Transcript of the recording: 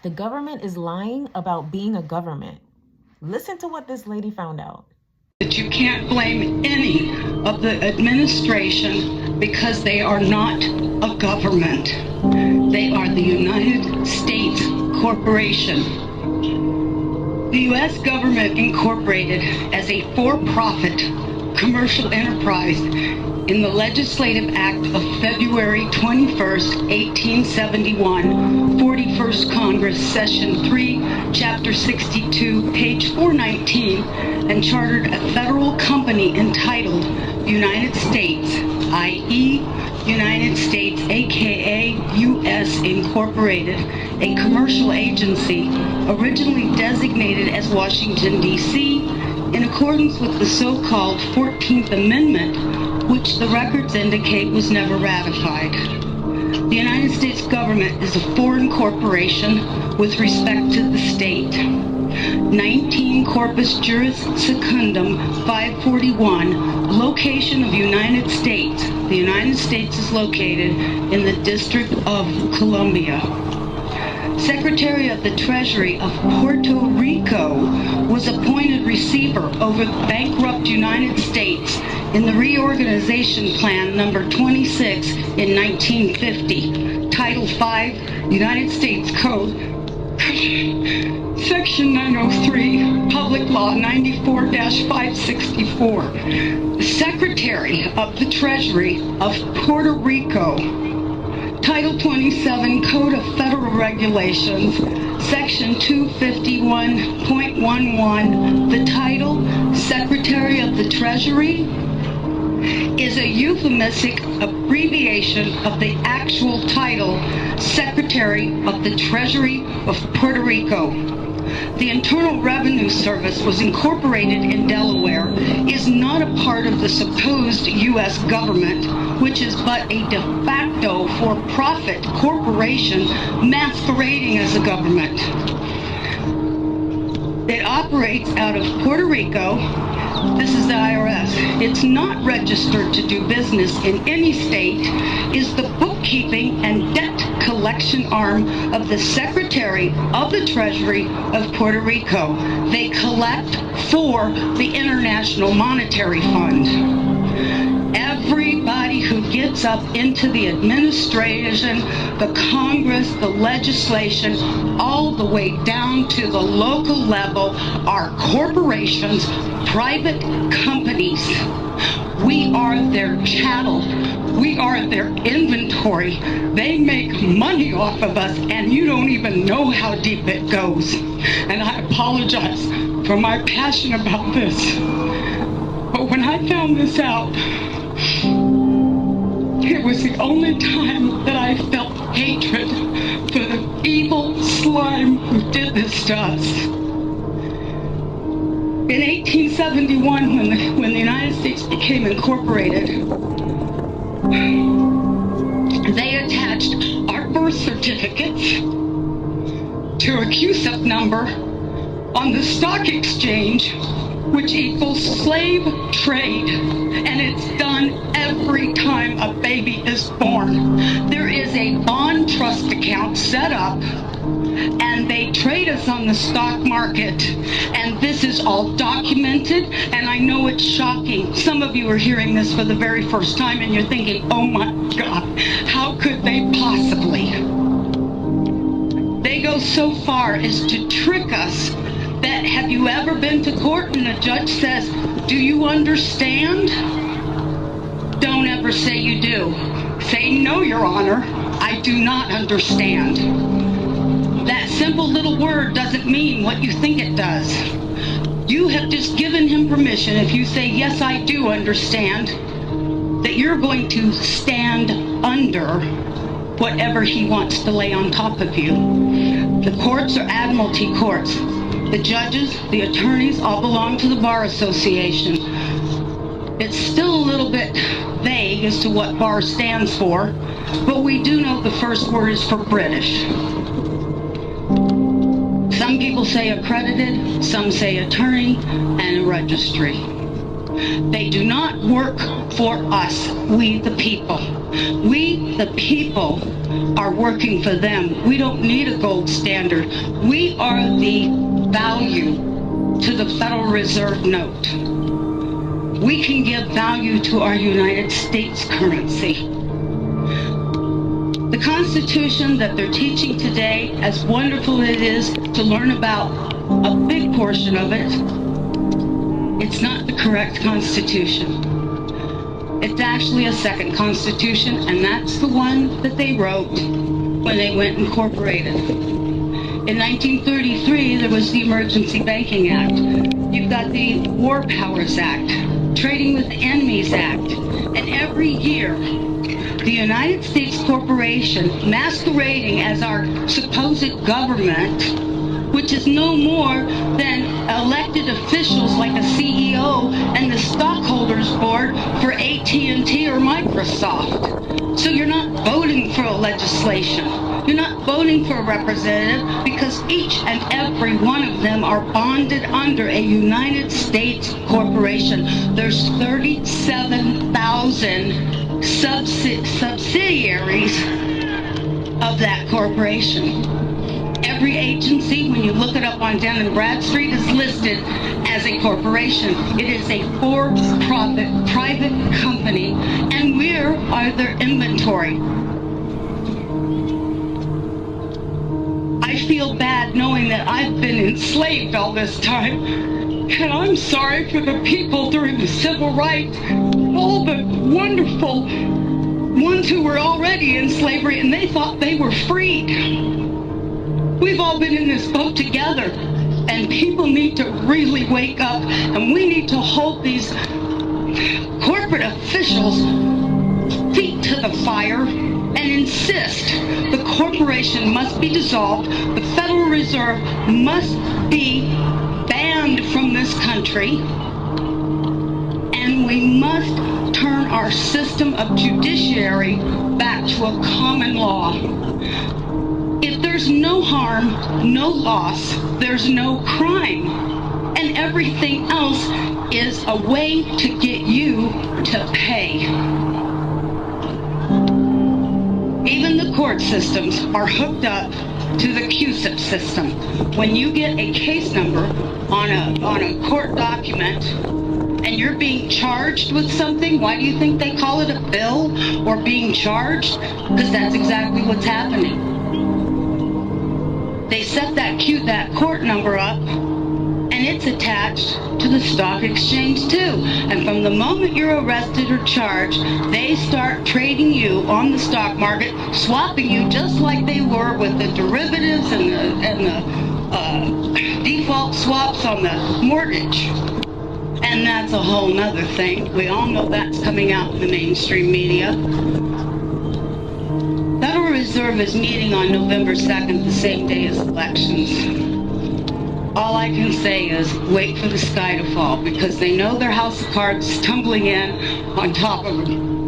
The government is lying about being a government. Listen to what this lady found out. That you can't blame any of the administration because they are not a government. They are the United States Corporation. The U.S. government incorporated as a for-profit commercial enterprise in the Legislative Act of February 21st, 1871, 41st Congress, Session 3, Chapter 62, page 419, and chartered a federal company entitled United States, i.e., United States, aka U.S. Incorporated, a commercial agency originally designated as Washington, D.C., in accordance with the so-called 14th Amendment, which the records indicate was never ratified. The United States government is a foreign corporation with respect to the state. 19 Corpus Juris Secundum 541, location of United States. The United States is located in the District of Columbia. Secretary of the Treasury of Puerto Rico was appointed receiver over the bankrupt United States in the Reorganization Plan number 26 in 1950, Title 5, United States Code, Section 903, Public Law 94-564. The Secretary of the Treasury of Puerto Rico, Title 27, Code of Federal Regulations, Section 251.11, the title, Secretary of the Treasury, is a euphemistic abbreviation of the actual title, Secretary of the Treasury of Puerto Rico. The Internal Revenue Service was incorporated in Delaware, is not a part of the supposed U.S. government, which is but a de facto for-profit corporation masquerading as a government. It operates out of Puerto Rico. This is the IRS. It's not registered to do business in any state, is the bookkeeping and debt collection arm of the Secretary of the Treasury of Puerto Rico. They collect for the International Monetary Fund. Everybody who gets up into the administration, the Congress, the legislation, all the way down to the local level are corporations, private companies. We are their chattel. We are their inventory. They make money off of us, and you don't even know how deep it goes. And I apologize for my passion about this. But when I found this out, it was the only time that I felt hatred for the evil slime who did this to us. In 1871, when the United States became incorporated, they attached our birth certificates to a CUSIP number on the stock exchange, which equals slave trade, and it's done every time a baby is born. There is a bond trust account set up, and they trade us on the stock market, and this is all documented, and I know it's shocking. Some of you are hearing this for the very first time, and you're thinking, oh my God, how could they possibly? They go so far as to trick us that, have you ever been to court and a judge says, do you understand? Don't ever say you do. Say, no, Your Honor, I do not understand. That simple little word doesn't mean what you think it does. You have just given him permission, if you say, yes, I do understand, that you're going to stand under whatever he wants to lay on top of you. The courts are admiralty courts. The judges, the attorneys, all belong to the Bar Association. It's still a little bit vague as to what bar stands for, but we do know the first word is for British. Some people say accredited, some say attorney, and a registry. They do not work for us, we the people. We, the people, are working for them. We don't need a gold standard. We are the value to the Federal Reserve note. We can give value to our United States currency. The Constitution that they're teaching today, as wonderful as it is to learn about a big portion of it, it's not the correct Constitution. It's actually a second Constitution, and that's the one that they wrote when they went incorporated. In 1933, there was the Emergency Banking Act. You've got the War Powers Act, Trading with Enemies Act, and every year, the United States corporation, masquerading as our supposed government, which is no more than elected officials like a CEO and the stockholders board for AT&T or Microsoft. So you're not voting for a legislation. You're not voting for a representative because each and every one of them are bonded under a United States corporation. There's 37,000 subsidiaries of that corporation. Every agency, when you look it up on Dun & Bradstreet, is listed as a corporation. It is a for-profit private company, and we're their inventory. I feel bad knowing that I've been enslaved all this time, and I'm sorry for the people during the civil rights, all the wonderful ones who were already in slavery and they thought they were freed. We've all been in this boat together, and people need to really wake up, and we need to hold these corporate officials' feet to the fire and insist the corporation must be dissolved, the Federal Reserve must be banned from this country, and we must turn our system of judiciary back to a common law. If there's no harm, no loss, there's no crime. And everything else is a way to get you to pay. Even the court systems are hooked up to the QSIP system. When you get a case number on a court document and you're being charged with something, why do you think they call it a bill or being charged? Because that's exactly what's happening. They set that court number up, and it's attached to the stock exchange too. And from the moment you're arrested or charged, they start trading you on the stock market, swapping you just like they were with the derivatives and the default swaps on the mortgage. And that's a whole nother thing. We all know that's coming out in the mainstream media. Federal Reserve is meeting on November 2nd, the same day as elections. All I can say is wait for the sky to fall, because they know their house of cards is tumbling in on top of them.